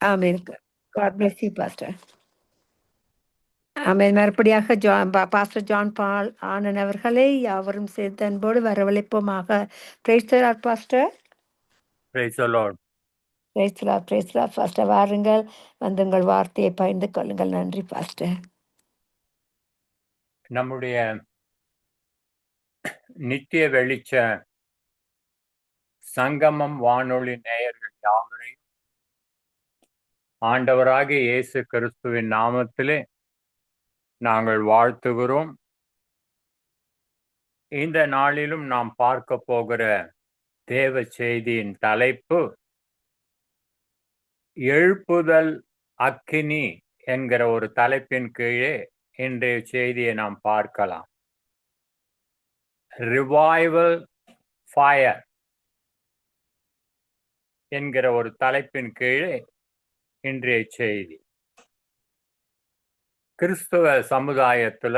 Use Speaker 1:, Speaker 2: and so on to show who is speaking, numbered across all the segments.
Speaker 1: Amen. God bless you, Pastor. Amen. மறுபடியாக pastor John Paul ஆனன் அவர்களை யாவரும் சேர்த்து அன்போடு வரவழைப்போமாக. Praise the Lord pastor.
Speaker 2: Praise the Lord.
Speaker 1: Praise the Lord, praise the Lord pastor. வாருங்கள், வந்து உங்கள் வார்த்தையை பகிர்ந்து கொள்ளுங்கள். நன்றி பாஸ்டர்.
Speaker 2: நம்முடைய நித்திய வெளிச்ச சங்கமம் வானொலி நேயர்கள் யாவரையும் ஆண்டவராகிய இயேசு கிறிஸ்துவின் நாமத்திலே நாங்கள் வாழ்த்துகிறோம். இந்த நாளிலும் நாம் பார்க்க போகிற தேவ செய்தியின் தலைப்பு எழுப்புதல் அக்கினி என்கிற ஒரு தலைப்பின் கீழே இன்றைய செய்தியை நாம் பார்க்கலாம். ரிவைவல் ஃபயர் என்கிற ஒரு தலைப்பின் கீழே இன்றைய செய்தி. கிறிஸ்துவ சமுதாயத்துல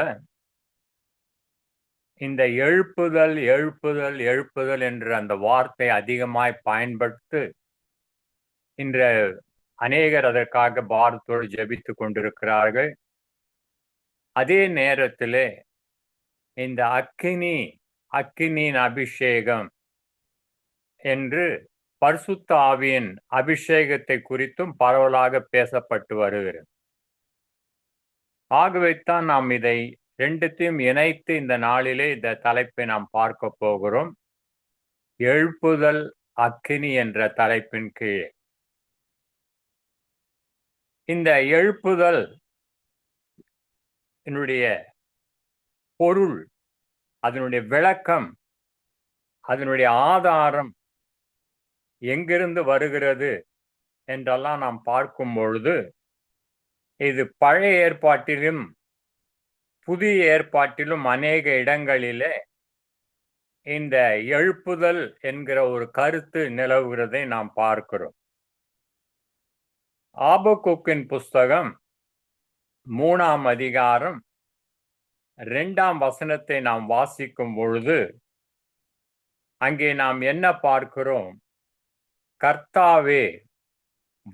Speaker 2: இந்த எழுப்புதல் எழுப்புதல் எழுப்புதல் என்ற அந்த வார்த்தை அதிகமாய் பயன்படுத்து இன்று அநேகர் அதற்காக பாரத்தோடு ஜெபித்து கொண்டிருக்கிறார்கள். அதே நேரத்திலே இந்த அக்கினியின் அபிஷேகம் என்று பரிசுத்த ஆவியின் அபிஷேகத்தை குறித்தும் பரவலாக பேசப்பட்டு வருகிறது. ஆகவேத்தான் நாம் இதை ரெண்டுத்தையும் இணைத்து இந்த நாளிலே இந்த தலைப்பை நாம் பார்க்க போகிறோம். எழுப்புதல் அக்கினி என்ற தலைப்பின் கீழே இந்த எழுப்புதல் என்னுடைய பொருள், அதனுடைய விளக்கம், அதனுடைய ஆதாரம் எங்கிருந்து வருகிறது என்றெல்லாம் நாம் பார்க்கும் பொழுது இது பழைய ஏற்பாட்டிலும் புதிய ஏற்பாட்டிலும் அநேக இடங்களிலே இந்த எழுப்புதல் என்கிற ஒரு கருத்து நிலவுகிறதை நாம் பார்க்கிறோம். ஆபக்குக்கின் புஸ்தகம் 3ஆம் அதிகாரம் 2ஆம் வசனத்தை நாம் வாசிக்கும் பொழுது அங்கே நாம் என்ன பார்க்கிறோம்? கர்த்தாவே,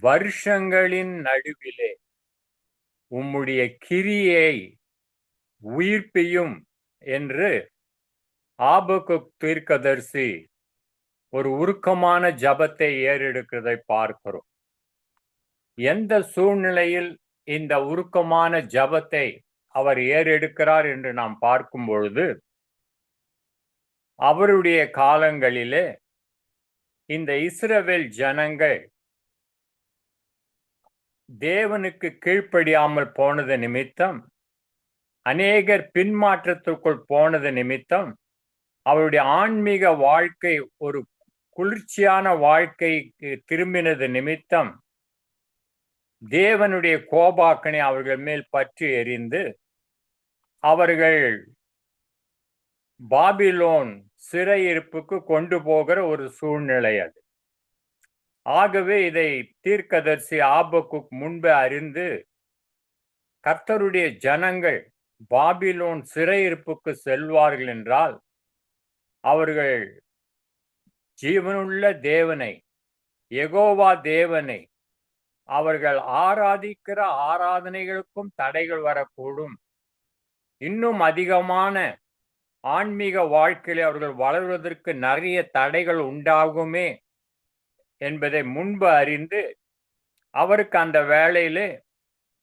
Speaker 2: வருஷங்களின் நடுவிலே உம்முடைய கிரியை உயிர்ப்பியும் என்று ஆபக்குக் தீர்க்கதரிசி ஒரு உருக்கமான ஜபத்தை ஏறெடுக்கிறதை பார்க்கிறோம். எந்த சூழ்நிலையில் இந்த உருக்கமான ஜபத்தை அவர் ஏறெடுக்கிறார் என்று நாம் பார்க்கும் பொழுது அவருடைய காலங்களிலே இந்த இஸ்ரவேல் ஜனங்கள் தேவனுக்கு கீழ்ப்படியாமல் போனது நிமித்தம், அநேகர் பின்மாற்றத்திற்குள் போனது நிமித்தம், அவருடைய ஆன்மீக வாழ்க்கை ஒரு குளிர்ச்சியான வாழ்க்கைக்கு திரும்பினது நிமித்தம் தேவனுடைய கோபாக்கனை அவர்கள் மேல் பற்றி எறிந்து அவர்கள் பாபிலோன் சிறையிருப்புக்கு கொண்டு போகிற ஒரு சூழ்நிலை அது. ஆகவே இதை தீர்க்கதரிசி ஆபக்குக் முன்பே அறிந்து கர்த்தருடைய ஜனங்கள் பாபிலோன் சிறையிருப்புக்கு செல்வார்கள் என்றால் அவர்கள் ஜீவனுள்ள தேவனை, யெகோவா தேவனை அவர்கள் ஆராதிக்கிற ஆராதனைகளுக்கும் தடைகள் வரக்கூடும். இன்னும் அதிகமான ஆன்மீக வாழ்க்கையில் அவர்கள் வளர்வதற்கு நிறைய தடைகள் உண்டாகுமே என்பதை முன்பு அறிந்து அவருக்கு அந்த வேளையிலே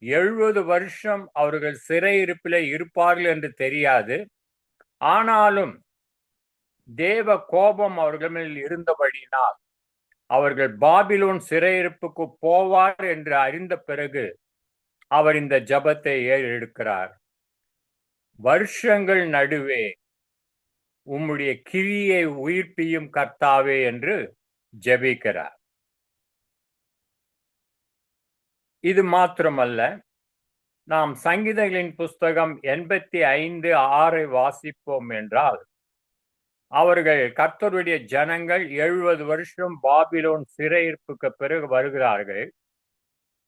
Speaker 2: 70 வருஷம் அவர்கள் சிறையிருப்பிலே இருப்பார்கள் என்று தெரியாது. ஆனாலும் தேவ கோபம் அவர்கள் மேல் இருந்தபடியினால் அவர்கள் பாபிலோன் சிறையிருப்புக்கு போவார் என்று அறிந்த பிறகு அவர் இந்த ஜபத்தை ஏறெடுக்கிறார். வருஷங்கள் நடுவே உம்முடைய கிரியை உயிர்ப்பியும் கர்த்தாவே என்று ஜெபிக்கிறார். இது மாத்திரமல்ல, நாம் சங்கீதங்களின் புஸ்தகம் 85:6 வாசிப்போம் என்றால் அவர்கள் கர்த்தருடைய ஜனங்கள் 70 வருஷம் பாபிலோன் சிறையிருப்புக்கு பிறகு வருகிறார்கள்.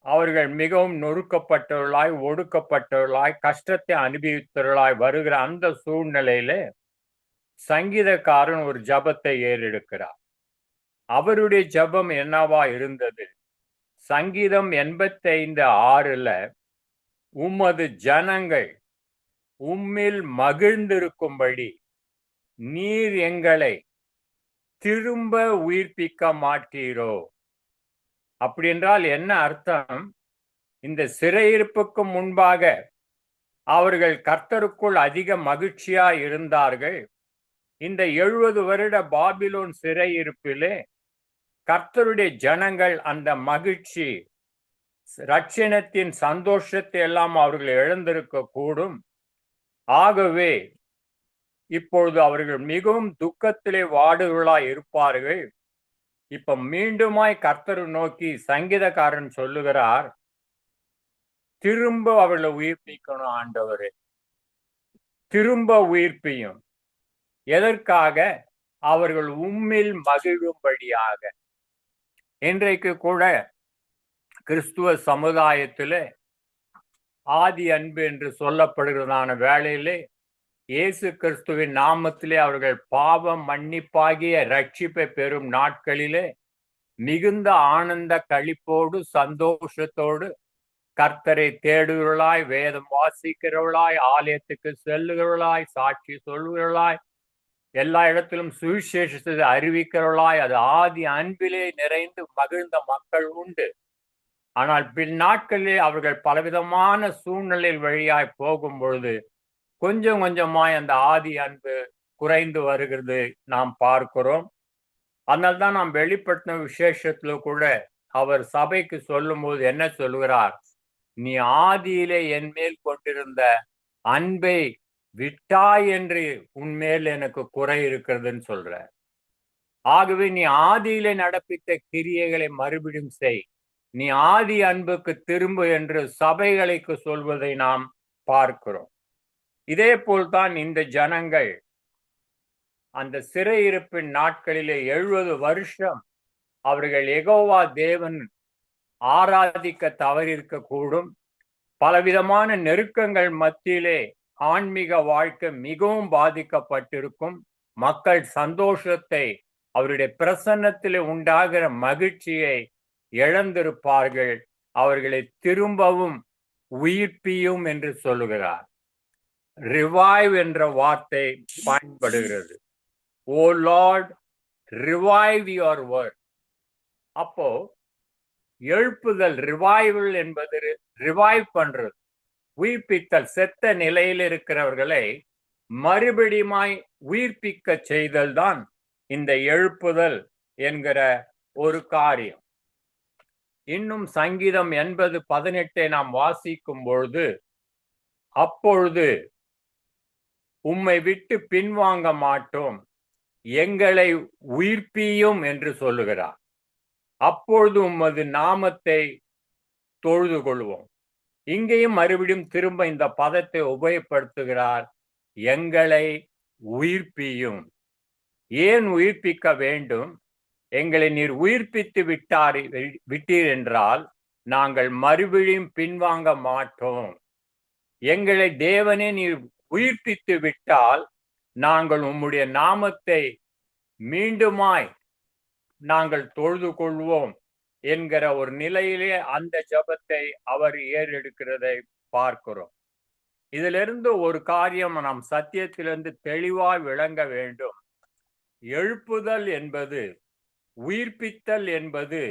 Speaker 2: அவர்கள் மிகவும் நொறுக்கப்பட்டவர்களாய், ஒடுக்கப்பட்டவர்களாய், கஷ்டத்தை அனுபவித்தவர்களாய் வருகிற அந்த சூழ்நிலையிலே சங்கீதக்காரன் ஒரு ஜபத்தை ஏறெடுக்கிறார். அவருடைய ஜபம் என்னவா இருந்தது? சங்கீதம் 85:6 உமது ஜனங்கள் உம்மில் மகிழ்ந்திருக்கும்படி நீர் எங்களை திரும்ப உயிர்ப்பிக்க மாட்டீரோ? அப்படி என்றால் என்ன அர்த்தம்? இந்த சிறையிருப்புக்கு முன்பாக அவர்கள் கர்த்தருக்குள் அதிக மகிழ்ச்சியா இருந்தார்கள். இந்த 70 வருட பாபிலோன் சிறையிருப்பிலே கர்த்தருடைய ஜனங்கள் அந்த மகிழ்ச்சி, ரட்சணத்தின் சந்தோஷத்தை எல்லாம் அவர்கள் இழந்திருக்க கூடும். ஆகவே இப்பொழுது அவர்கள் மிகவும் துக்கத்திலே வாடுகளாய் இருப்பார்கள். இப்ப மீண்டுமாய் கர்த்தரை நோக்கி சங்கீதக்காரன் சொல்லுகிறார், திரும்ப அவர்களை உயிர்ப்பிக்கணும் ஆண்டவரே, திரும்ப உயிர்ப்பியும். எதற்காக? அவர்கள் உம்மில் மகிழும்படியாக. இன்றைக்கு கூட கிறிஸ்துவ சமுதாயத்திலே ஆதி அன்பு என்று சொல்லப்படுகிறதான வேளையிலே இயேசு கிறிஸ்துவின் நாமத்திலே அவர்கள் பாவம் மன்னிப்பாகிய ரட்சிப்பை பெறும் நாட்களிலே மிகுந்த ஆனந்த களிப்போடு சந்தோஷத்தோடு கர்த்தரை தேடுகிறவர்களாய், வேதம் வாசிக்கிறவர்களாய், ஆலயத்துக்கு செல்லுகிறவர்களாய், சாட்சி சொல்லுகிறவர்களாய், எல்லா இடத்திலும் சுவிசேஷத்தை அறிவிக்கிறவர்களாய், அது ஆதி அன்பிலே நிறைந்து மகிழ்ந்த மக்கள் உண்டு. ஆனால் பின் நாட்களிலே அவர்கள் பலவிதமான சூழ்நிலையில் வழியாய் போகும் பொழுது கொஞ்சம் கொஞ்சமாய் அந்த ஆதி அன்பு குறைந்து வருகிறது நாம் பார்க்கிறோம். அதனால்தான் நாம் வெளிப்படுத்தின விசேஷத்துல கூட அவர் சபைக்கு சொல்லும் போது என்ன சொல்லுகிறார்? நீ ஆதியிலே என் மேல் கொண்டிருந்த அன்பை விட்டாய் என்று உன்மேல் எனக்கு குறை இருக்கிறதுன்னு சொல்ற. ஆகவே நீ ஆதியிலே நடப்பித்த கிரியைகளை மறுபடியும் செய், நீ ஆதி அன்புக்கு திரும்பு என்று சபைகளுக்கு சொல்வதை நாம் பார்க்கிறோம். இதே போல்தான் இந்த ஜனங்கள் அந்த சிறையிருப்பின் நாட்களிலே 70 வருஷம் அவர்கள் யெகோவா தேவன் ஆராதிக்க தவறியிருக்க கூடும். பலவிதமான நெருக்கங்கள் மத்தியிலே ஆன்மீக வாழ்க்கை மிகவும் பாதிக்கப்பட்டிருக்கும். மக்கள் சந்தோஷத்தை, அவருடைய பிரசன்னத்திலே உண்டாகிற மகிழ்ச்சியை இழந்திருப்பார்கள். அவர்களை திரும்பவும் உயிர்ப்பியும் என்று சொல்லுகிறார். ரிவைவ் என்ற வார்த்தை பயன்படுகிறது. ஓ லார்ட், ரிவைவ் யுவர் வேர்ட். அப்போ எழுப்புதல், ரிவைவல் என்பது ரிவைவ் பண்றது, உயிர்ப்பித்தல். செத்த நிலையில் இருக்கிறவர்களை மறுபடியுமாய் உயிர்ப்பிக்க செய்தல் தான் இந்த எழுப்புதல் என்கிற ஒரு காரியம். இன்னும் சங்கீதம் 80:18 நாம் வாசிக்கும் பொழுது, அப்பொழுது உம்மை விட்டு பின்வாங்க மாட்டோம், எங்களை உயிர்ப்பியும் என்று சொல்லுகிறார். அப்பொழுது உமது நாமத்தை தொழுது கொள்வோம். இங்கேயும் மறுபடியும் திரும்ப இந்த பதத்தை உபயோகப்படுத்துகிறார், எங்களை உயிர்ப்பியும். ஏன் உயிர்ப்பிக்க வேண்டும்? எங்களை நீர் உயிர்ப்பித்து விட்டீர் என்றால் நாங்கள் மறுபடியும் பின்வாங்க மாட்டோம். எங்களை தேவனே நீர் உயிர்ப்பித்து விட்டால் நாங்கள் உம்முடைய நாமத்தை மீண்டுமாய் நாங்கள் தொழுது கொள்வோம் என்கிற ஒரு நிலையிலே அந்த ஜபத்தை அவர் ஏறெடுக்கிறதை பார்க்கிறோம். இதிலிருந்து ஒரு காரியம் நாம் சத்தியத்திலிருந்து தெளிவாய் விளங்க வேண்டும். எழுப்புதல் என்பது, உயிர்ப்பித்தல் என்பது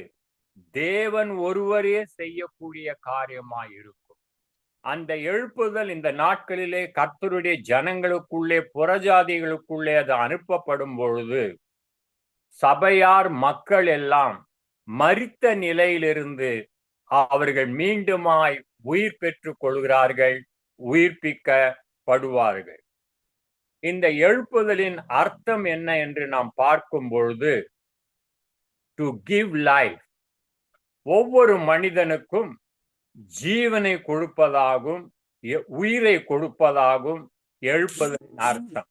Speaker 2: தேவன் ஒருவரே செய்யக்கூடிய காரியமாய் இருக்கும். அந்த எழுப்புதல் இந்த நாட்களிலே கர்த்தருடைய ஜனங்களுக்குள்ளே, புறஜாதிகளுக்குள்ளே அது அனுப்பப்படும் பொழுது சபையார், மக்கள் எல்லாம் மரித்த நிலையிலிருந்து அவர்கள் மீண்டுமாய் உயிர் பெற்றுக் கொள்கிறார்கள், உயிர்ப்பிக்கப்படுவார்கள். இந்த எழுப்புதலின் அர்த்தம் என்ன என்று நாம் பார்க்கும் பொழுது, டு கிவ் லைஃப், ஒவ்வொரு மனிதனுக்கும் ஜீவனை கொடுப்பதாகும், உயிரை கொடுப்பதாகும் எழுப்புதலின் அர்த்தம்.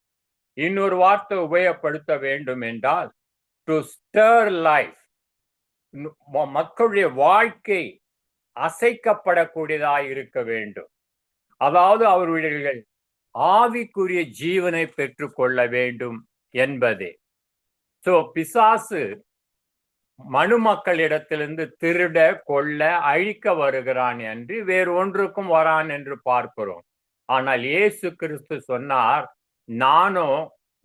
Speaker 2: இன்னொரு வார்த்தை உபயோகப்படுத்த வேண்டும் என்றால், டு ஸ்டர் லைஃப், மக்களுடைய வாழ்க்கை அசைக்கப்படக்கூடியதாய் இருக்க வேண்டும். அதாவது அவர்கள் ஆவிக்குரிய ஜீவனை பெற்றுக்கொள்ள வேண்டும் என்பதே. சோ பிசாசு மனுமக்களிடத்திலிருந்து திருட, கொல்ல, அழிக்க வருகிறான் என்று வேறு ஒன்றுக்கும் வரான் என்று பார்க்கிறோம். ஆனால் இயேசு கிறிஸ்து சொன்னார், நானோ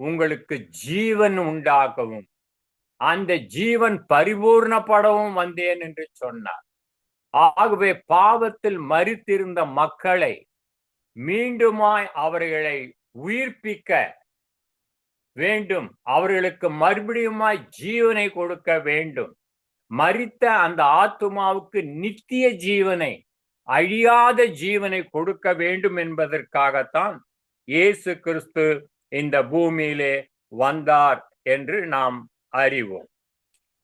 Speaker 2: உங்களுக்கு ஜீவன் உண்டாகவும் அந்த ஜீவன் பரிபூர்ணப்படவும் வந்தேன் என்று சொன்னார். ஆகவே பாவத்தில் மரித்திருந்த மக்களை மீண்டுமாய் அவர்களை உயிர்ப்பிக்க வேண்டும், அவர்களுக்கு மறுபடியுமாய் ஜீவனை கொடுக்க வேண்டும். மரித்த அந்த ஆத்துமாவுக்கு நித்திய ஜீவனை, அழியாத ஜீவனை கொடுக்க வேண்டும் என்பதற்காகத்தான் இயேசு கிறிஸ்து இந்த பூமியிலே வந்தார் என்று நாம் அறிவோம்.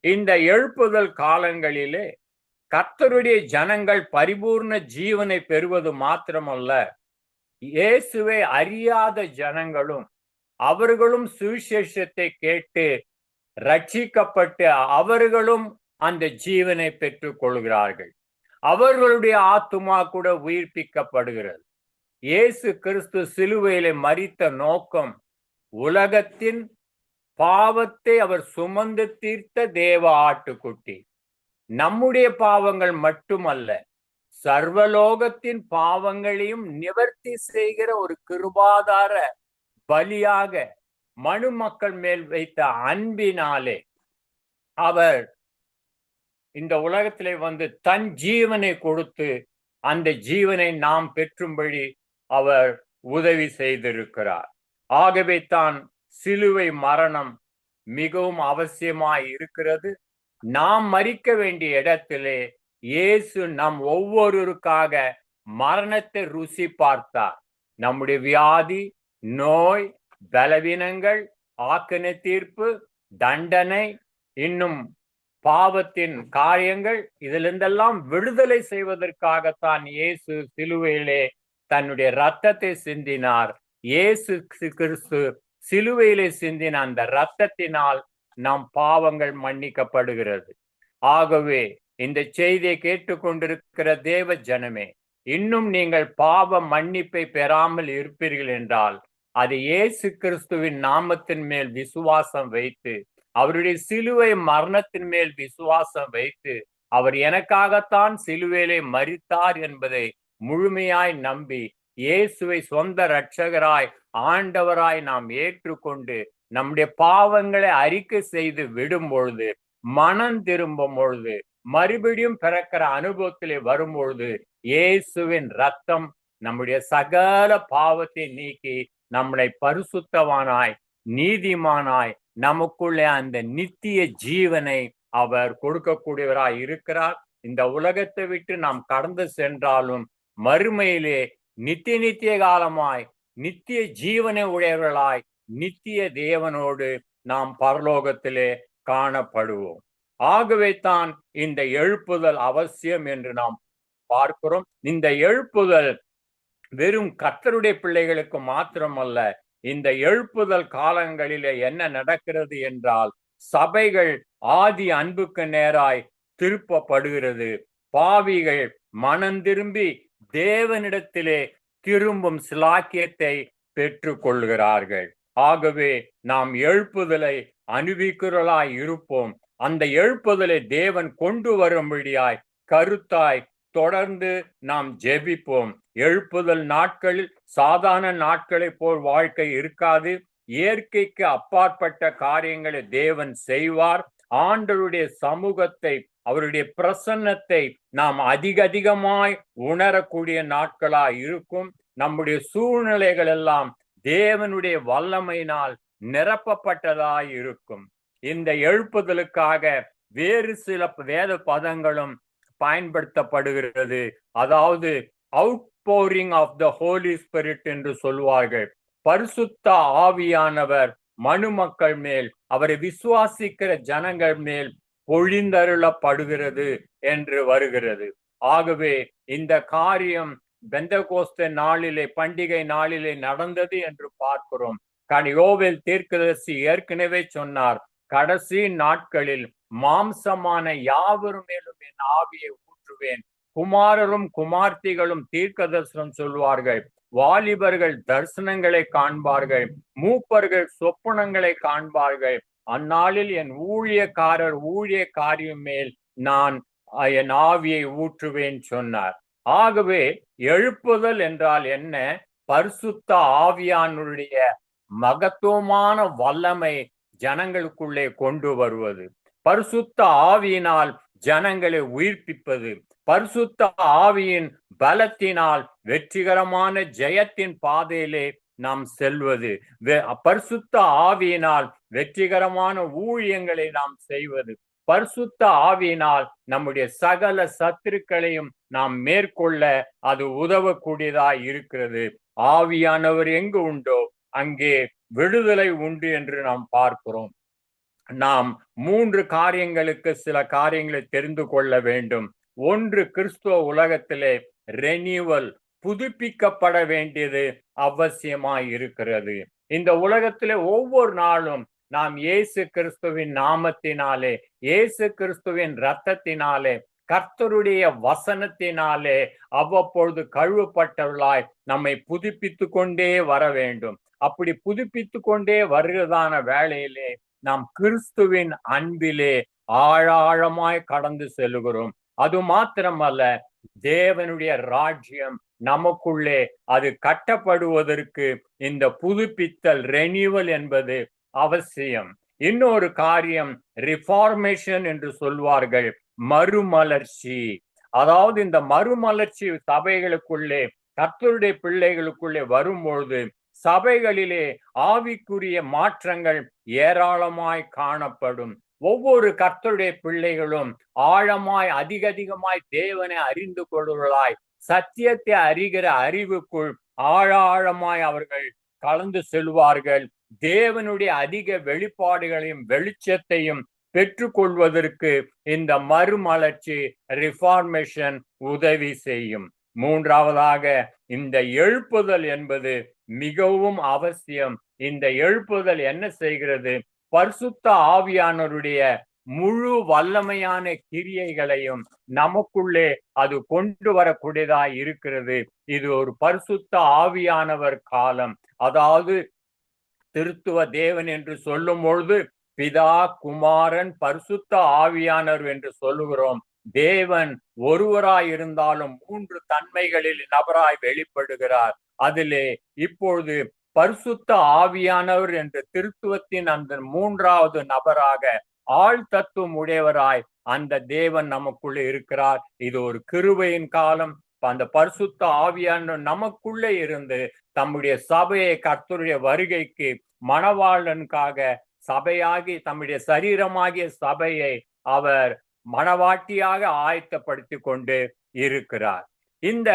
Speaker 2: இந்த எழுப்புதல் காலங்களிலே கர்த்தருடைய ஜனங்கள் பரிபூர்ண ஜீவனை பெறுவது மாத்திரமல்ல, இயேசுவை அறியாத ஜனங்களும் அவர்களும் சுவிசேஷத்தை கேட்டு ரட்சிக்கப்பட்டு அவர்களும் அந்த ஜீவனை பெற்றுக் கொள்கிறார்கள். அவர்களுடைய ஆத்துமா கூட உயிர்ப்பிக்கப்படுகிறது. இயேசு கிறிஸ்து சிலுவையிலே மரித்த நோக்கம், உலகத்தின் பாவத்தை அவர் சுமந்து தீர்த்த தேவ ஆட்டுக்குட்டி. நம்முடைய பாவங்கள் மட்டுமல்ல, சர்வலோகத்தின் பாவங்களையும் நிவர்த்தி செய்கிற ஒரு கிருபாதார பலியாக மனுமக்கள் மேல் வைத்த அன்பினாலே அவர் இந்த உலகத்திலே வந்து தன் ஜீவனை கொடுத்து அந்த ஜீவனை நாம் பெற்றும்படி அவர் உதவி செய்திருக்கிறார். ஆகவே தான் சிலுவை மரணம் மிகவும் அவசியமாய் இருக்கிறது. நாம் மரிக்க வேண்டிய இடத்திலே இயேசு நம் ஒவ்வொருவருக்காக மரணத்தை ருசி பார்த்தார். நம்முடைய வியாதி, நோய், பலவீனங்கள், ஆக்கினை தீர்ப்பு, தண்டனை, இன்னும் பாவத்தின் காரியங்கள், இதிலிருந்தெல்லாம் விடுதலை செய்வதற்காகத்தான் இயேசு சிலுவையிலே தன்னுடைய இரத்தத்தை சிந்தினார். இயேசு கிறிஸ்து சிலுவையிலே சிந்தின அந்த இரத்தத்தினால் நம் பாவங்கள் மன்னிக்கப்படுகிறது. ஆகவே இந்த செய்தியை கேட்டுக்கொண்டிருக்கிற தேவ ஜனமே, இன்னும் நீங்கள் பாவ மன்னிப்பை பெறாமல் இருப்பீர்கள் என்றால் அது இயேசு கிறிஸ்துவின் நாமத்தின் மேல் விசுவாசம் வைத்து, அவருடைய சிலுவை மரணத்தின் மேல் விசுவாசம் வைத்து, அவர் எனக்காகத்தான் சிலுவையிலே மரித்தார் என்பதை முழுமையாய் நம்பி இயேசுவை சொந்த இரட்சகராய் ஆண்டவராய் நாம் ஏற்றுக்கொண்டு நம்முடைய பாவங்களை அறிக்கை செய்து விடும் பொழுது, மனம் திரும்பும் பொழுது, மறுபடியும் பிறக்கிற அனுபவத்திலே வரும் பொழுது, இயேசுவின் ரத்தம் நம்முடைய சகல பாவத்தை நீக்கி நம்மளை பரிசுத்தவானாய் நீதிமானாய் நமக்குள்ளே அந்த நித்திய ஜீவனை அவர் கொடுக்கக்கூடியவராய் இருக்கிறார். இந்த உலகத்தை விட்டு நாம் கடந்து சென்றாலும் மறுமையிலே நித்திய காலமாய் நித்திய ஜீவனை உடையவர்களாய் நித்திய தேவனோடு நாம் பரலோகத்திலே காணப்படுவோம். ஆகவே தான் இந்த எழுப்புதல் அவசியம் என்று நாம் பார்க்கிறோம். இந்த எழுப்புதல் வெறும் கர்த்தருடைய பிள்ளைகளுக்கு மாத்திரமல்ல, இந்த எழுப்புதல் காலங்களிலே என்ன நடக்கிறது என்றால், சபைகள் ஆதி அன்புக்கு நேராய் திருப்பப்படுகிறது. பாவிகள் மனம் திரும்பி தேவனிடத்திலே திரும்பும் சிலாக்கியத்தை பெற்றுக் கொள்கிறார்கள். ஆகவே நாம் எழுப்புதலை அனுபவிக்கிறவர்களாய் இருப்போம். அந்த எழுப்புதலை தேவன் கொண்டு வரும்படியாய் கருத்தாய் தொடர்ந்து நாம் ஜெபிப்போம். எழுப்புதல் நாட்களில் சாதாரண நாட்களை போல் வாழ்க்கை இருக்காது. இயற்கைக்கு அப்பாற்பட்ட காரியங்களை தேவன் செய்வார். ஆண்டவருடைய சமூகத்தை, அவருடைய பிரசன்னத்தை நாம் அதிகமாய் உணரக்கூடிய நாட்களாய் இருக்கும். நம்முடைய சூழ்நிலைகள் எல்லாம் தேவனுடைய வல்லமையினால் நிரப்பப்பட்டதாய் இருக்கும். இந்த எழுப்புதலுக்காக வேறு சில வேத பதங்களும் பயன்படுத்தப்படுகிறது. அதாவது அவுட்போரிங் ஆஃப் த ஹோலி ஸ்பிரிட் என்று சொல்வார்கள். பரிசுத்த ஆவியானவர் மனுமக்கள் மேல், அவரை விசுவாசிக்கிற ஜனங்கள் மேல் பொழிந்தருளப்படுகிறது என்று வருகிறது. ஆகவே இந்த காரியம் பெந்தகோஸ்தே நாளிலே, பண்டிகை நாளிலே நடந்தது என்று பார்க்கிறோம். யோவேல் தீர்க்கதரிசி ஏற்கனவே சொன்னார், கடைசி நாட்களில் மாம்சமான யாவரும் மேலும் என் ஆவியை ஊற்றுவேன். குமாரரும் குமார்த்திகளும் தீர்க்க தரிசனம் சொல்வார்கள். வாலிபர்கள் தரிசனங்களை காண்பார்கள். மூப்பர்கள் சொப்பனங்களை காண்பார்கள். அந்நாளில் என் ஊழியக்காரியம் மேல் நான் என் ஆவியை ஊற்றுவேன் சொன்னார். ஆகவே எழுப்புதல் என்றால் என்ன? பரிசுத்த ஆவியானுடைய மகத்துவமான வல்லமை ஜனங்களுக்குள்ளே கொண்டு வருவது, பரிசுத்த ஆவியினால் ஜனங்களை உயிர்ப்பிப்பது, பரிசுத்த ஆவியின் பலத்தினால் வெற்றிகரமான ஜெயத்தின் பாதையிலே நாம் செல்வது, பரிசுத்த ஆவியினால் வெற்றிகரமான ஊழியங்களை நாம் செய்வது, பரிசுத்த ஆவியினால் நம்முடைய சகல சத்துருக்களையும் நாம் மேற்கொள்ள அது உதவக்கூடியதாய் இருக்கிறது. ஆவியானவர் எங்கு உண்டோ அங்கே விடுதலை உண்டு என்று நாம் பார்க்கிறோம். நாம் 3 காரியங்களுக்கு சில காரியங்களை தெரிந்து கொள்ள வேண்டும். ஒன்று, கிறிஸ்துவ உலகத்திலே ரெனியூவல், புதுப்பிக்கப்பட வேண்டியது அவசியமாய் இருக்கிறது. இந்த உலகத்திலே ஒவ்வொரு நாளும் நாம் இயேசு கிறிஸ்துவின் நாமத்தினாலே, இயேசு கிறிஸ்துவின் இரத்தத்தினாலே, கர்த்தருடைய வசனத்தினாலே அவ்வப்பொழுது கழுவப்பட்டவர்களாய் நம்மை புதுப்பித்து கொண்டே வர வேண்டும். அப்படி புதுப்பித்து கொண்டே வருகிறதான வேளையிலே நாம் கிறிஸ்துவின் அன்பிலே ஆழமாய் கடந்து செல்கிறோம். அது மாத்திரமல்ல, தேவனுடைய ராஜ்யம் நமக்குள்ளே அது கட்டப்படுவதற்கு இந்த புதுப்பித்தல், ரெனியூவல் என்பது அவசியம். இன்னொரு காரியம் ரிஃபார்மேஷன் என்று சொல்வார்கள், மறுமலர்ச்சி. அதாவது இந்த மறுமலர்ச்சி சபைகளுக்குள்ளே, கர்த்தருடைய பிள்ளைகளுக்குள்ளே வரும்பொழுது சபைகளிலே ஆவிக்குரிய மாற்றங்கள் ஏராளமாய் காணப்படும். ஒவ்வொரு கர்த்தருடைய பிள்ளைகளும் ஆழமாய் அதிகமாய் தேவனை அறிந்து கொள்வதாய், சத்தியத்தை அறிகிற அறிவுக்குள் ஆழமாய் அவர்கள் கலந்து செல்வார்கள். தேவனுடைய அதிக வெளிப்பாடுகளையும் வெளிச்சத்தையும் பெற்றுக்கொள்வதற்கு இந்த மறுமலர்ச்சி, ரிஃபார்மேஷன் உதவி செய்யும். மூன்றாவதாக, இந்த எழுப்புதல் என்பது மிகவும் அவசியம். இந்த எழுப்புதல் என்ன செய்கிறது? பரிசுத்த ஆவியானவருடைய முழு வல்லமையான கிரியைகளையும் நமக்குள்ளே அது கொண்டு வரக்கூடியதாய் இருக்கிறது. இது ஒரு பரிசுத்த ஆவியானவர் காலம். அதாவது திருத்துவ தேவன் என்று சொல்லும் பொழுது பிதா, குமாரன், பரிசுத்த ஆவியானவர் என்று சொல்லுகிறோம். தேவன் ஒருவராய் இருந்தாலும் 3 தன்மைகளில் நபராய் வெளிப்படுகிறார். அதிலே இப்பொழுது பரிசுத்த ஆவியானவர் என்ற திருத்துவத்தின் அந்த 3வது நபராக ஆள் தத்துவம் உடையவராய் அந்த தேவன் நமக்குள்ளே இருக்கிறார். இது ஒரு கிருபையின் காலம். அந்த பரிசுத்த ஆவியானவர் நமக்குள்ளே இருந்து தம்முடைய சபையை கர்த்தருடைய வருகைக்கு மணவாளனுக்காக சபையாகி தம்முடைய சரீரமாகிய சபையை அவர் மணவாட்டியாக ஆயத்தப்படுத்தி கொண்டு இருக்கிறார். இந்த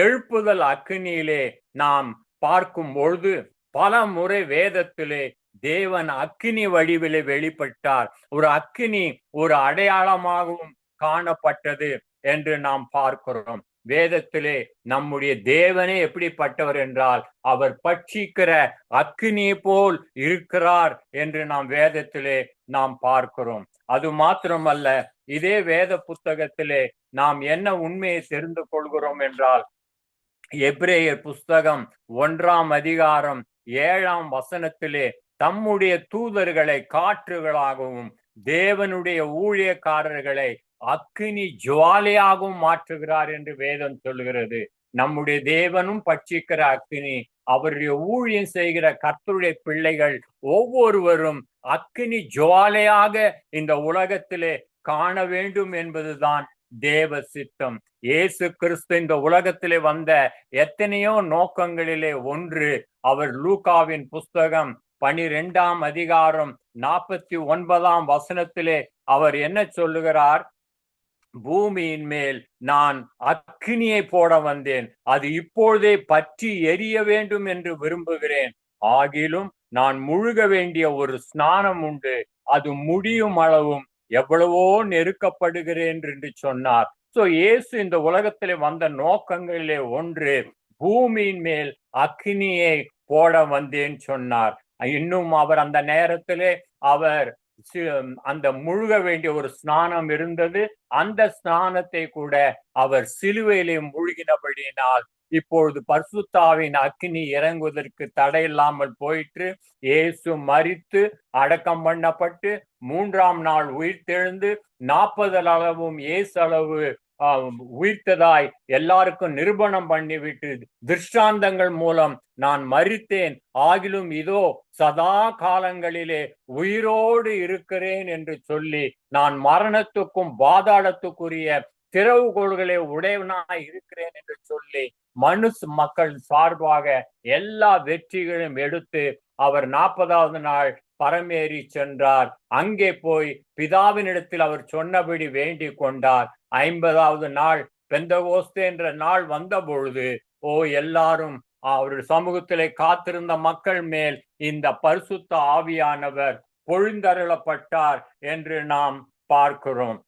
Speaker 2: எழுப்புதல் அக்கினியிலே நாம் பார்க்கும் பொழுது பல முறை வேதத்திலே தேவன் அக்கினி வடிவிலே வெளிப்பட்டார். ஒரு அக்கினி ஒரு அடையாளமாகவும் காணப்பட்டது என்று நாம் பார்க்கிறோம். வேதத்திலே நம்முடைய தேவனே எப்படிப்பட்டவர் என்றால் அவர் பட்சிக்கிற அக்கினியை போல் இருக்கிறார் என்று நாம் வேதத்திலே நாம் பார்க்கிறோம். அது மாத்திரமல்ல, இதே வேத புத்தகத்திலே நாம் என்ன உண்மையை தெரிந்து கொள்கிறோம் என்றால், எபிரேயர் புஸ்தகம் 1ஆம் அதிகாரம் 7ஆம் வசனத்திலே தம்முடைய தூதர்களை காற்றுகளாகவும் தேவனுடைய ஊழியக்காரர்களை அக்கினி ஜுவாலையாகவும் மாற்றுகிறார் என்று வேதம் சொல்லுகிறது. நம்முடைய தேவனும் பட்சிக்கிற அக்கினி. அவருடைய ஊழியம் செய்கிற கர்த்தருடைய பிள்ளைகள் ஒவ்வொருவரும் அக்கினி ஜுவாலையாக இந்த உலகத்திலே காண வேண்டும் என்பதுதான் தேவ சித்தம். இயேசு கிறிஸ்து இந்த உலகத்திலே வந்த எத்தனையோ நோக்கங்களிலே ஒன்று, அவர் லூக்காவின் புஸ்தகம் 12ஆம் அதிகாரம் 49ஆம் வசனத்திலே அவர் என்ன சொல்லுகிறார்? பூமியின் மேல் நான் அக்கினியை போட வந்தேன், அது இப்பொழுதே பற்றி எரிய வேண்டும் என்று விரும்புகிறேன். ஆகிலும் நான் முழுக வேண்டிய ஒரு ஸ்நானம் உண்டு, அது முடியும் அளவும் எவ்வளவோ நெருக்கப்படுகிறேன் என்று சொன்னார். சோ இயேசு இந்த உலகத்திலே வந்த நோக்கங்களிலே ஒன்று, பூமியின் மேல் அக்கினியை போட வந்தேன் சொன்னார். இன்னும் அவர் அந்த நேரத்திலே அவர் அந்த முழுக வேண்டிய ஒரு ஸ்நானம் இருந்தது. அந்த ஸ்நானத்தை கூட அவர் சிலுவையிலே முழுகினபடியினால் இப்பொழுது பரிசுத்தாவின் அக்கினி இறங்குவதற்கு தடை இல்லாமல் போயிற்று. இயேசு மரித்து அடக்கம் பண்ணப்பட்டு 3ஆம் நாள் உயிர்த்தெழுந்து 40 அளவும் இயேசு அளவு உயிர்த்ததாய் எல்லாருக்கும் நிரூபணம் பண்ணிவிட்டு திருஷ்டாந்தங்கள் மூலம் நான் மரித்தேன், ஆகிலும் இதோ சதா காலங்களிலே உயிரோடு இருக்கிறேன் என்று சொல்லி நான் மரணத்துக்கும் பாதாளத்துக்குரிய திறவுகோள்களை உடையவனாய் இருக்கிறேன் என்று சொல்லி மக்கள் சார்பாக எல்லா வெற்றிகளும் எடுத்து அவர் 40வது நாள் பரமேறி சென்றார். அங்கே போய் பிதாவினிடத்தில் அவர் சொன்னபடி வேண்டிக் கொண்டார். 50வது நாள் பெந்தகோஸ்தே என்ற நாள் வந்த பொழுது எல்லாரும் அவருடைய சமூகத்திலே காத்திருந்த மக்கள் மேல் இந்த பரிசுத்த ஆவியானவர் பொழிந்தருளப்பட்டார் என்று நாம் பார்க்கிறோம்.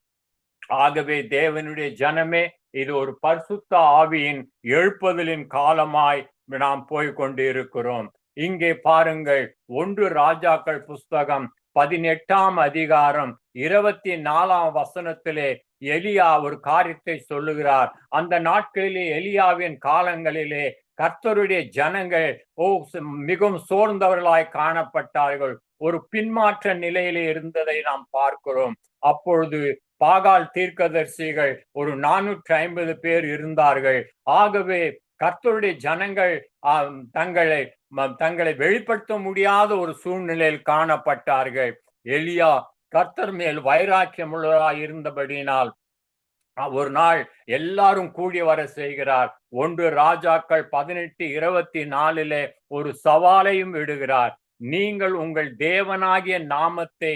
Speaker 2: ஆகவே தேவனுடைய ஜனமே, இது ஒரு பரிசுத்த ஆவியின் எழுப்புதலின் காலமாய் நாம் போய்கொண்டு இருக்கிறோம். இங்கே பாருங்கள், 1 ராஜாக்கள் புஸ்தகம் 18ஆம் அதிகாரம் 24ஆம் வசனத்திலே எலியா ஒரு காரியத்தை சொல்லுகிறார். அந்த நாட்களிலே எலியாவின் காலங்களிலே கர்த்தருடைய ஜனங்கள் மிகவும் சோர்ந்தவர்களாய் காணப்பட்டார்கள். ஒரு பின்மாற்ற நிலையிலே இருந்ததை நாம் பார்க்கிறோம். அப்பொழுது பாகால் தீர்க்கதரிசிகள் ஒரு 450 பேர் இருந்தார்கள். ஆகவே கர்த்தருடைய ஜனங்கள் தங்களை வெளிப்படுத்த முடியாத ஒரு சூழ்நிலையில் காணப்பட்டார்கள். எலியா கர்த்தர் மேல் வைராக்கியம் உள்ளவராய் இருந்தபடியினால் ஒரு நாள் எல்லாரும் கூடி வர செய்கிறார். 1 ராஜாக்கள் 18:24 ஒரு சவாலையும் விடுகிறார். நீங்கள் உங்கள் தேவனாகிய நாமத்தை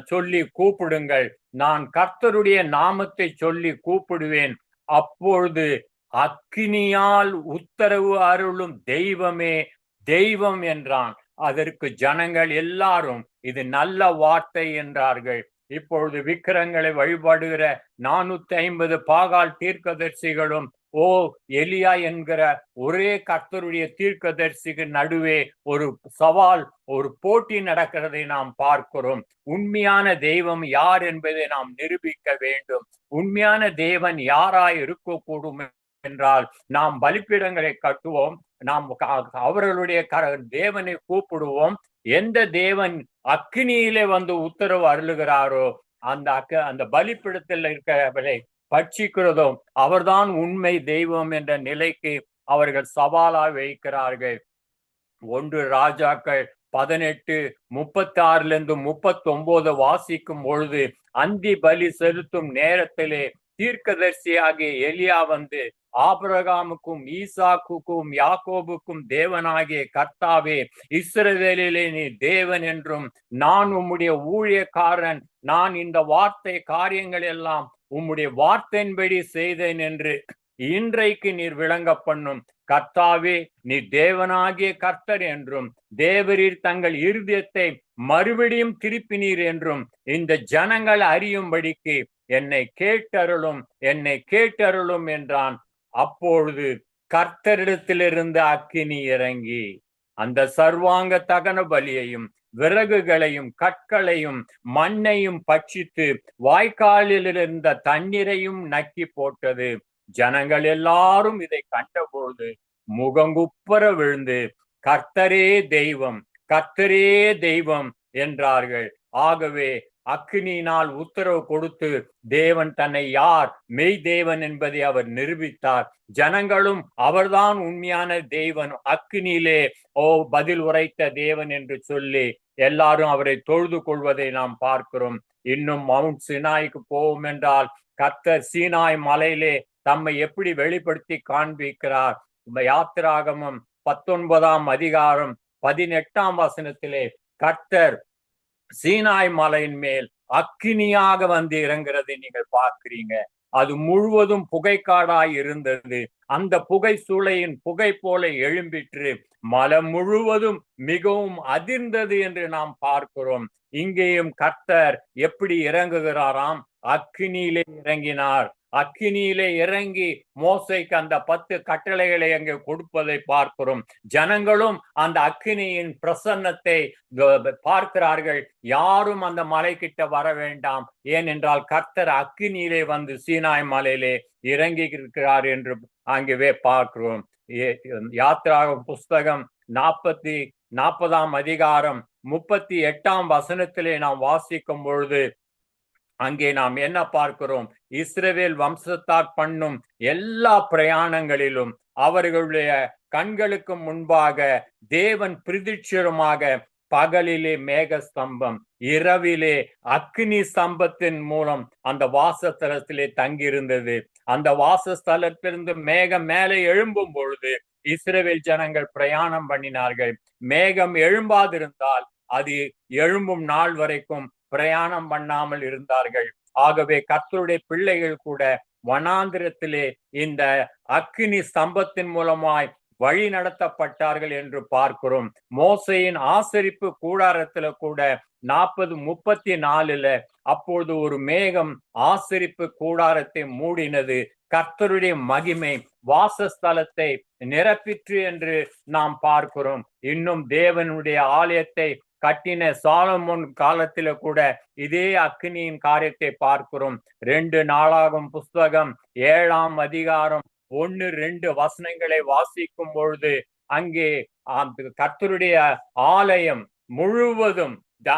Speaker 2: சொல்லி கூப்பிடுங்கள், நான் கர்த்தருடைய நாமத்தை சொல்லி கூப்பிடுவேன், அப்பொழுது அக்கினியால் உத்தரவு அருளும் தெய்வமே தெய்வம் என்றான். அதற்கு ஜனங்கள் எல்லாரும் இது நல்ல வார்த்தை என்றார்கள். இப்பொழுது விக்கிரங்களை வழிபடுகிற 450 பாகால் தீர்க்கதரிசிகளும் எலியா என்கிற ஒரே கர்த்தருடைய தீர்க்கதரிசிக்கு நடுவே ஒரு சவால், ஒரு போட்டி நடக்கிறதை நாம் பார்க்கிறோம். உண்மையான தெய்வம் யார் என்பதை நாம் நிரூபிக்க வேண்டும். உண்மையான தேவன் யாராய் இருக்கக்கூடும் என்றால், நாம் பலிபீடங்களை கட்டுவோம், நாம் அவர்களுடைய தேவனை கூப்பிடுவோம். எந்த தேவன் அக்கினியிலே வந்து உத்தரவு அருளுகிறாரோ அந்த பலிபீடத்தில் இருக்கிறவரை பட்சிக்கிறதும் அவர்தான் உண்மை தெய்வம் என்ற நிலைக்கு அவர்கள் சவாலாக வைக்கிறார்கள். 1 ராஜாக்கள் 18:36 39 வாசிக்கும் பொழுது, அந்தி பலி செலுத்தும் நேரத்திலே தீர்க்கதரிசியாகிய எலியா வந்து, ஆபிரகாமுக்கும் ஈசாக்குக்கும் யாக்கோபுக்கும் தேவனாகிய கர்த்தாவே, இஸ்ரவேலிலே நீ தேவன் என்றும் நான் உம்முடைய ஊழியக்காரன், நான் இந்த வார்த்தை காரியங்கள் எல்லாம் உம்முடைய வார்த்தையின்படி செய்தேன் என்று இன்றைக்கு நீர் விளங்க பண்ணும். கர்த்தாவே, நீ தேவனாகிய கர்த்தர் என்றும் தேவரீர் தங்கள் இருதயத்தை மறுபடியும் திருப்பினீர் என்றும் இந்த ஜனங்கள் அறியும்படிக்கு என்னை கேட்டருளும் என்றான். அப்பொழுது கர்த்தரிடத்திலிருந்து அக்கினி இறங்கி அந்த சர்வாங்க தகன பலியையும் விறகுகளையும் கற்களையும் மண்ணையும் பட்சித்து வாய்க்காலில் இருந்த தண்ணீரையும் நக்கி போட்டது. ஜனங்கள் எல்லாரும் இதை கண்டபொழுது முகங்குப்புற விழுந்து, கர்த்தரே தெய்வம், கர்த்தரே தெய்வம் என்றார்கள். ஆகவே அக்கினியினால் உத்தரவு கொடுத்து தேவன் தன்னை யார் மெய் தேவன் என்பதை அவர் நிரூபித்தார். ஜனங்களும் அவர்தான் உண்மையான தேவன், அக்கினியிலே பதில் உரைத்த தேவன் என்று சொல்லி எல்லாரும் அவரை தொழுது கொள்வதை நாம் பார்க்கிறோம். இன்னும் மவுண்ட் சினாய்க்கு போவோம் என்றால், கர்த்தர் சீனாய் மலையிலே தம்மை எப்படி வெளிப்படுத்தி காண்பிக்கிறார். யாத்திராகமம் 19ஆம் அதிகாரம் 18ஆம் வசனத்திலே கர்த்தர் சீனாய் மலையின் மேல் அக்கினியாக வந்து இறங்குறதை நீங்கள் பார்க்கிறீங்க. அது முழுவதும் புகைக்காடாய் இருந்தது. அந்த புகை சூளையின் புகை போல எழும்பிற்று. மலை முழுவதும் மிகவும் அதிர்ந்தது என்று நாம் பார்க்கிறோம். இங்கேயும் கர்த்தர் எப்படி இறங்குகிறாராம்? அக்கினியிலே இறங்கினார். அக்கினியிலே இறங்கி மோசைக்கு அந்த 10 கட்டளைகளை அங்கே கொடுப்பதை பார்க்கிறோம். ஜனங்களும் அந்த அக்கினியின் பிரசன்னத்தை பார்க்கிறார்கள். யாரும் அந்த மலை கிட்ட வர வேண்டாம், ஏனென்றால் கர்த்தர் அக்கினியிலே வந்து சீனாய் மலையிலே இறங்கி இருக்கிறார் என்று அங்கே பார்க்கிறோம். யாத்திராகம புஸ்தகம் 40ஆம் அதிகாரம் 38ஆம் வசனத்திலே நாம் வாசிக்கும் பொழுது அங்கே நாம் என்ன பார்க்கிறோம்? இஸ்ரவேல் வம்சத்தார் பண்ணும் எல்லா பிரயாணங்களிலும் அவர்களுடைய கண்களுக்கு முன்பாக தேவன் பிரதிட்சரமாக பகலிலே மேக ஸ்தம்பம், இரவிலே அக்னி ஸ்தம்பத்தின் மூலம் அந்த வாசஸ்தலத்திலே தங்கியிருந்தது. அந்த வாசஸ்தலத்திலிருந்து மேகம் மேலே எழும்பும் பொழுது இஸ்ரவேல் ஜனங்கள் பிரயாணம் பண்ணினார்கள். மேகம் எழும்பாதிருந்தால் அது எழும்பும் நாள் வரைக்கும் பிரயாணம் பண்ணாமல் இருந்தார்கள். ஆகவே கர்த்தருடைய பிள்ளைகள் கூட வனாந்திரத்திலே இந்த அக்கினி ஸ்தம்பத்தின் மூலமாய் வழி நடத்தப்பட்டார்கள் என்று பார்க்கிறோம். மோசையின் ஆசரிப்பு கூடாரத்துல கூட 40:34 அப்பொழுது ஒரு மேகம் ஆசரிப்பு கூடாரத்தை மூடினது, கர்த்தருடைய மகிமை வாசஸ்தலத்தை நிரப்பிற்று என்று நாம் பார்க்கிறோம். இன்னும் தேவனுடைய ஆலயத்தை கட்டின சாலமோன் காலத்தில கூட இதே அக்னியின் காரியத்தை பார்க்கிறோம். 2 நாளாகும் புஸ்தகம் 7ஆம் அதிகாரம் 1-2 வசனங்களை வாசிக்கும் பொழுது அங்கே கர்த்தருடைய ஆலயம் முழுவதும்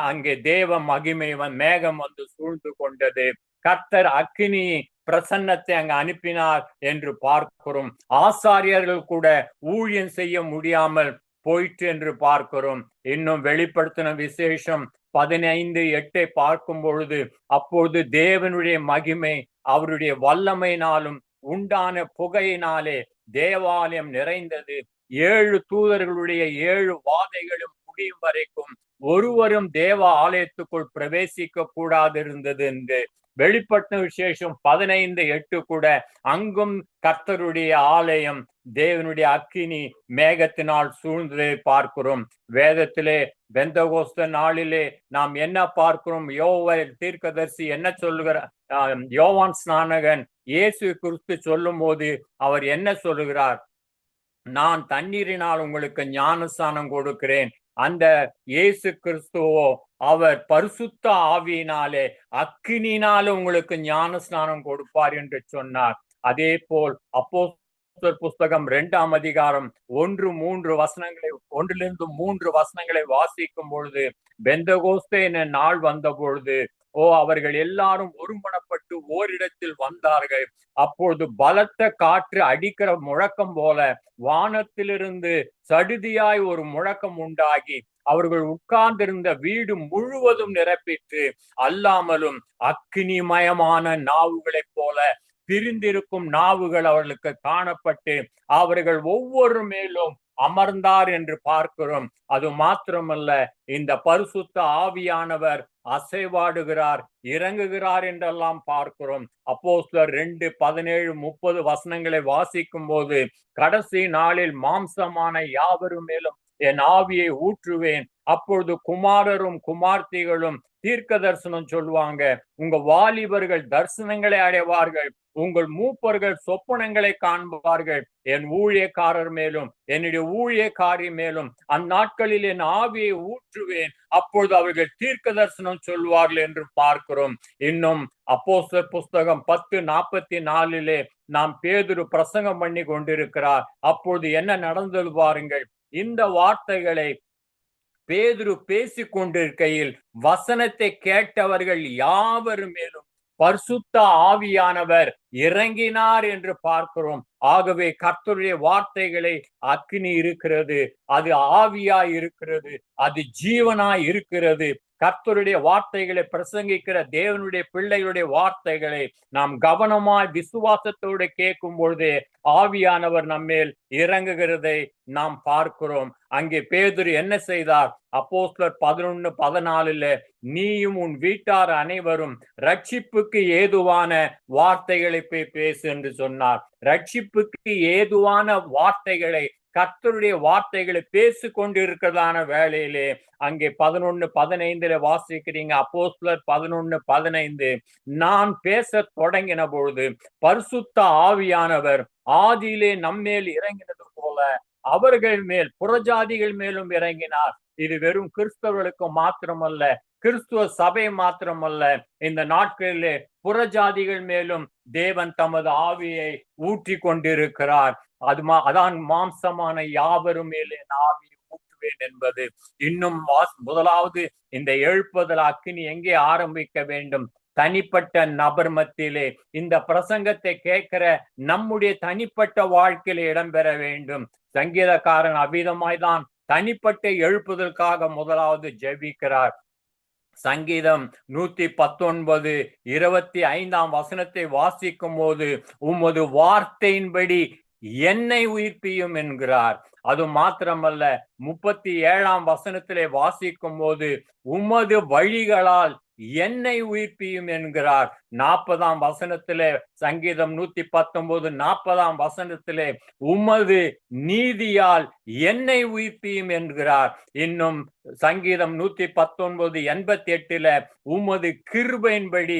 Speaker 2: அங்கே தேவ மகிமை மேகம் வந்து சூழ்ந்து கொண்டது. கர்த்தர் அக்னி பிரசன்னத்தை அங்கு அனுப்பினார் என்று பார்க்கிறோம். ஆசாரியர்கள் கூட ஊழியம் செய்ய முடியாமல் போயிற்று என்று பார்க்கிறோம். இன்னும் வெளிப்படுத்தின விசேஷம் 15:8 பார்க்கும் பொழுது அப்பொழுது தேவனுடைய மகிமை அவருடைய வல்லமையினாலும் உண்டான புகையினாலே தேவாலயம் நிறைந்தது. 7 தூதர்களுடைய 7 வாதைகளும் முடியும் வரைக்கும் ஒருவரும் தேவ ஆலயத்துக்குள் பிரவேசிக்க கூடாது இருந்தது என்று வெளிப்பட்ட விசேஷம் 15:8 கூட அங்கும் கர்த்தருடைய ஆலயம் தேவனுடைய அக்கினி மேகத்தினால் சூழ்ந்ததை பார்க்கிறோம். வேதத்திலே பெந்தகோஸ்த நாளிலே நாம் என்ன பார்க்கிறோம்? யோவேல் தீர்க்கதரிசி என்ன சொல்லுகிறார்? யோவான் ஸ்நானகன் இயேசு கிறிஸ்து சொல்லும் போது அவர் என்ன சொல்லுகிறார்? நான் தண்ணீரினால் உங்களுக்கு ஞானஸ்நானம் கொடுக்கிறேன். அந்த இயேசு கிறிஸ்துவோ அவர் பரிசுத்த ஆவியினாலே அக்கினினால உங்களுக்கு ஞான ஸ்நானம் கொடுப்பார் என்று சொன்னார். அதே போல் அப்போஸ்தலர் புஸ்தகம் 2ஆம் அதிகாரம் 1-3 வசனங்களை 1-3 வசனங்களை வாசிக்கும் பொழுது பெந்தகோஸ்தே என்ற நாள் வந்த பொழுது அவர்கள் எல்லாரும் ஒருமனப்பட்டு ஓரிடத்தில் வந்தார்கள். அப்பொழுது பலத்த காற்று அடிக்கிற முழக்கம் போல வானத்திலிருந்து சடுதியாய் ஒரு முழக்கம் உண்டாகி அவர்கள் உட்கார்ந்திருந்த வீடு முழுவதும் நிரப்பிற்று. அல்லாமலும் அக்கினிமயமான நாவுகளைப் போல பிரிந்திருக்கும் நாவுகள் அவர்களுக்கு காணப்பட்டு அவர்கள் ஒவ்வொரு மேலும் அமர்ந்தார் என்று பார்க்கிறோம். அது மாத்திரமல்ல, இந்த பரிசுத்த ஆவியானவர் அசைவாடுகிறார், இறங்குகிறார் என்றெல்லாம் பார்க்கிறோம். அப்போஸ்தலர் 2:17-30 வசனங்களை வாசிக்கும் போது கடைசி நாளில் மாம்சமான யாவரும் மேலும் என் ஆவியை ஊற்றுவேன். அப்பொழுது குமாரரும் குமார்த்திகளும் தீர்க்க தரிசனம் சொல்லுவாங்க. உங்க வாலிபர்கள் தரிசனங்களை அடைவார்கள். உங்கள் மூப்பர்கள் சொப்பனங்களை காண்பார்கள். என் ஊழியக்காரர் மேலும் என்னுடைய ஊழியக்காரி மேலும் அந்நாட்களில் என் ஆவியை ஊற்றுவேன். அப்பொழுது அவர்கள் தீர்க்க தரிசனம் சொல்வார்கள் என்று பார்க்கிறோம். இன்னும் அப்போஸ்தலர் புஸ்தகம் 10:44 நாம் பேதுரு பிரசங்கம் பண்ணி கொண்டிருக்கிறார். அப்பொழுது என்ன நடந்தது பாருங்கள். இந்த வார்த்தைகளை பேதுரு பேசிக் கொண்டிருக்கையில் வசனத்தை கேட்டவர்கள் யாவரும் மேலும் பரிசுத்த ஆவியானவர் இறங்கினார் என்று பார்க்கிறோம். ஆகவே கர்த்தருடைய வார்த்தைகளை அக்கினி இருக்கிறது, அது ஆவியாய் இருக்கிறது, அது ஜீவனாய் இருக்கிறது. கர்த்தருடைய வார்த்தைகளை பிரசங்கிக்கிற தேவனுடைய பிள்ளைகளுடைய வார்த்தைகளை நாம் கவனமாய் விசுவாசத்தோடு கேட்கும் பொழுது ஆவியானவர் நம்மேல் இறங்குகிறதை நாம் பார்க்கிறோம். அங்கே பேதுரு என்ன செய்தார்? அப்போஸ்தலர் 11:14 நீயும் உன் வீட்டார் அனைவரும் ரட்சிப்புக்கு ஏதுவான வார்த்தைகளை பேசு என்று சொன்னார். ரட்சிப்புக்கு ஏதுவான வார்த்தைகளை, கர்த்தருடைய வார்த்தைகளை பேசி கொண்டிருக்கிறதான வேளையிலே அங்கே 11:15 வாசிக்கிறீங்க. அப்போஸ்தலர் 11:15 நான் பேச தொடங்கின பொழுது பரிசுத்த ஆவியானவர் ஆதியிலே நம்மேல் இறங்கினது போல அவர்கள் மேல் புறஜாதிகள் மேலும் இறங்கினார். இது வெறும் கிறிஸ்தவர்களுக்கு மாத்திரமல்ல, கிறிஸ்துவ சபை மாத்திரமல்ல, இந்த நாட்களிலே புறஜாதிகள் மேலும் தேவன் தமது ஆவியை ஊற்றி கொண்டிருக்கிறார். அதான் மாம்சமான யாவரும் மேலே ஆவி ஊற்றுவேன் என்பது. இன்னும் முதலாவது இந்த எழுப்புதல் அக்கினி எங்கே ஆரம்பிக்க வேண்டும்? தனிப்பட்ட நபர் மத்தியிலே இந்த பிரசங்கத்தை கேட்கிற நம்முடைய தனிப்பட்ட வாழ்க்கையில இடம்பெற வேண்டும். சங்கீதக்காரன் அவ்விதமாய்தான் தனிப்பட்ட எழுப்புதலுக்காக முதலாவது ஜெபிக்கிறார். சங்கீதம் 119:25 வாசிக்கும் போது, உமது வார்த்தையின்படி என்னை உயிர்ப்பியும் என்கிறார். அது மாத்திரமல்ல, 37 வாசிக்கும் போது, உமது வழிகளால் என்னை உயிர்ப்பியும் என்கிறார். 40 சங்கீதம் 119:40 உமது நீதியால் என்னை உயிர்ப்பியும் என்கிறார். இன்னும் சங்கீதம் 119:88 உமது கிருபையின்படி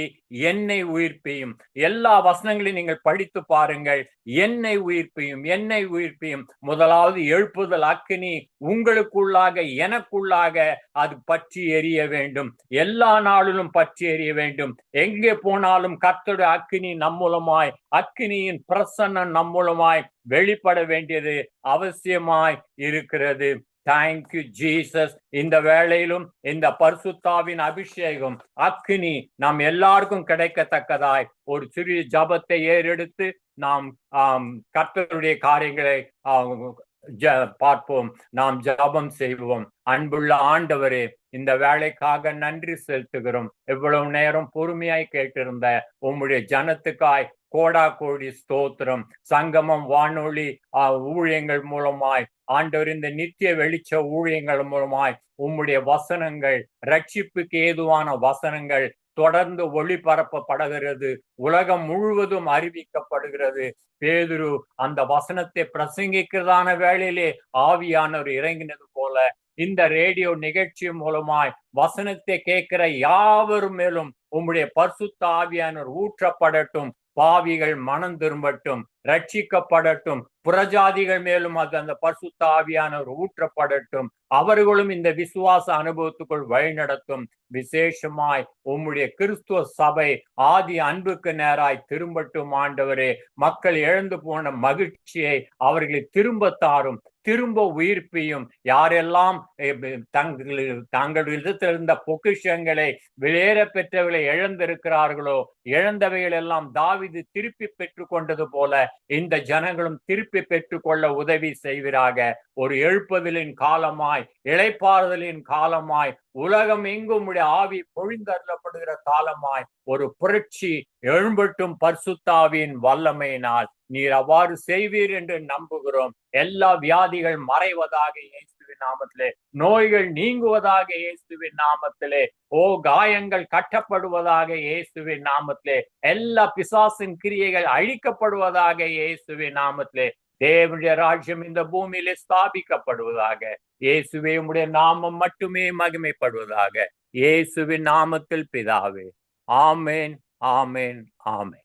Speaker 2: என்னை உயிர்ப்பியும். எல்லா வசனங்களையும் நீங்கள் படித்து பாருங்கள். என்னை உயிர்ப்பியும், என்னை உயிர்ப்பியும். முதலாவது எழுப்புதல் அக்கினி உங்களுக்குள்ளாக, எனக்குள்ளாக அது பற்றி எரிய வேண்டும். எல்லா நாளிலும் பற்றி எரிய வேண்டும். எங்கே போனாலும் கர்த்தருடைய அக்கினி நம் மூலமாய், அக்கினியின் பிரசன்னம் நம் மூலமாய் வெளிப்பட வேண்டியது அவசியமாய் இருக்கிறது. Thank you Jesus. இந்த வேளையிலும் இந்த பரிசுத்தாவின் அபிஷேகம் அக்கினி நாம் எல்லாருக்கும் கிடைக்கத்தக்கதாய் ஒரு சிறிய ஜபத்தை ஏறெடுத்து நாம் கர்த்தருடைய காரியங்களை பார்ப்போம். நாம் ஜபம் செய்வோம். அன்புள்ள ஆண்டவரே, இந்த வேலைக்காக நன்றி செலுத்துகிறோம். எவ்வளவு நேரம் பொறுமையாய் கேட்டிருந்த உம்முடைய ஜனத்துக்காய் கோடா கோடி ஸ்தோத்திரம். சங்கமம் வானொலி ஊழியங்கள் மூலமாய், ஆண்டவர் இந்த நித்திய வெளிச்ச ஊழியங்கள் மூலமாய் உம்முடைய வசனங்கள், ரட்சிப்புக்கு ஏதுவான வசனங்கள் தொடர்ந்து ஒளிபரப்பப்படுகிறது. உலகம் முழுவதும் அறிவிக்கப்படுகிறது. பேதுரு அந்த வசனத்தை பிரசங்கிக்கிறதான வேளையிலே ஆவியானவர் இறங்கினது போல இந்த ரேடியோ நிகழ்ச்சி மூலமாய் வசனத்தை கேட்கிற யாவரும் மேலும் உம்முடைய பரிசுத்த ஆவியானவர் ஊற்றப்படட்டும். பாவிகள் மனம் திரும்பட்டும், ரட்சிக்கப்படட்டும். புறஜாதிகள் மேலும் அந்த பரிசுத்த ஆவியானவர் ஊற்றப்படட்டும். அவர்களும் இந்த விசுவாச அனுபவத்துக்குள் வழிநடத்தும். விசேஷமாய் உம்முடைய கிறிஸ்துவ சபை ஆதி அன்புக்கு நேராய் திரும்பட்டும். ஆண்டவரே, மக்கள் இழந்து போன மகிழ்ச்சியை அவர்களை திரும்ப தாரும், திரும்ப உயிர்ப்பியும். யாரெல்லாம் தங்களிடத்தில் இருந்த பொக்கிஷங்களை, வெளியேற பெற்றவர்களை இழந்திருக்கிறார்களோ, இழந்தவைகள் எல்லாம் தாவீது திருப்பி பெற்று கொண்டது போல இந்த ஜனங்களும் திருப்பி பெற்றுக்கொள்ள உதவி செய்வீராக. ஒரு எழுப்புதலின் காலமாய், இளைப்பாறுதலின் காலமாய், உலகம் எங்கும் உடைய ஆவி பொழிந்தருளப்படுகிற காலமாய் ஒரு புரட்சி எழும்பட்டும். பரிசுத்த ஆவியின் வல்லமையினால் நீர் அவ்வாறு செய்வீர் என்று நம்புகிறோம். எல்லா வியாதிகள் மறைவதாக இயேசுவின் நாமத்திலே, நோய்கள் நீங்குவதாக இயேசுவின் நாமத்திலே, காயங்கள் கட்டப்படுவதாக இயேசுவின் நாமத்திலே, எல்லா பிசாசின் கிரியைகள் அழிக்கப்படுவதாக இயேசுவின் நாமத்திலே, தேவனுடைய ராஜ்யம் இந்த பூமியிலே ஸ்தாபிக்கப்படுவதாக. இயேசுவே, உம்முடைய நாமம் மட்டுமே மகிமைப்படுவதாக. இயேசுவின் நாமத்தில் பிதாவே. ஆமேன், ஆமேன், ஆமேன்.